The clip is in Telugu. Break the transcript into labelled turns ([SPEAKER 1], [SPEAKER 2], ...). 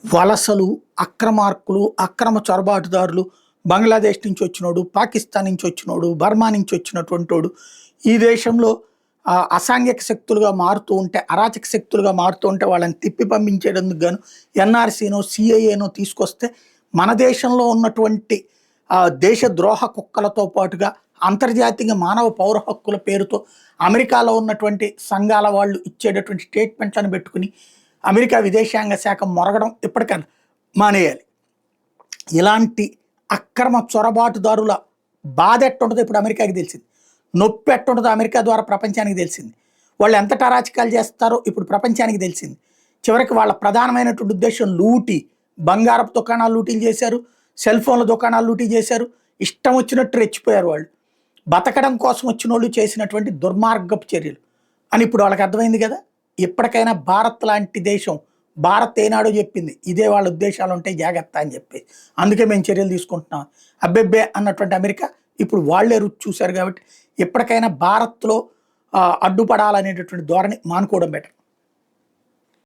[SPEAKER 1] వలసలు, అక్రమార్కులు, అక్రమ చొరబాటుదారులు, బంగ్లాదేశ్ నుంచి వచ్చినోడు, పాకిస్తాన్ నుంచి వచ్చినోడు, బర్మా నుంచి వచ్చినటువంటోడు ఈ దేశంలో అసాంఘిక శక్తులుగా మారుతూ ఉంటే, అరాచక శక్తులుగా మారుతూ ఉంటే వాళ్ళని తిప్పి పంపించేందుకు గాను ఎన్ఆర్సీనో, సిఐఏనో తీసుకొస్తే మన దేశంలో ఉన్నటువంటి దేశ ద్రోహ కుక్కలతో పాటుగా అంతర్జాతీయ మానవ పౌర హక్కుల పేరుతో అమెరికాలో ఉన్నటువంటి సంఘాల వాళ్ళు ఇచ్చేటటువంటి స్టేట్మెంట్లను పెట్టుకుని అమెరికా విదేశాంగ శాఖ మొరగడం ఇప్పటికైనా మానేయాలి. ఇలాంటి అక్రమ చొరబాటుదారుల బాధ ఎట్టుంటుందో ఇప్పుడు అమెరికాకి తెలిసింది, నొప్పి ఎట్టుంటుందో అమెరికా ద్వారా ప్రపంచానికి తెలిసింది, వాళ్ళు ఎంత అరాచకాలు చేస్తారో ఇప్పుడు ప్రపంచానికి తెలిసింది. చివరికి వాళ్ళ ప్రధానమైనటువంటి ఉద్దేశం లూటీ, బంగారపు దుకాణాలు లూటీలు చేశారు, సెల్ ఫోన్ల దుకాణాలు లూటీ చేశారు, ఇష్టం వచ్చినట్టు రెచ్చిపోయారు. వాళ్ళు బతకడం కోసం వచ్చిన వాళ్ళు చేసినటువంటి దుర్మార్గపు చర్యలు అని ఇప్పుడు వాళ్ళకి అర్థమైంది కదా. ఎప్పటికైనా భారత్ లాంటి దేశం, భారత్ ఏనాడో చెప్పింది ఇదే వాళ్ళ ఉద్దేశాలు ఉంటాయి జాగ్రత్త అని చెప్పి, అందుకే మేము చర్యలు తీసుకుంటున్నాం అబ్బెబ్బే అన్నటువంటి అమెరికా ఇప్పుడు వాళ్లే రుచి చూశారు. కాబట్టి ఎప్పటికైనా భారత్లో అడ్డుపడాలనేటటువంటి ధోరణి మానుకోవడం బెటర్.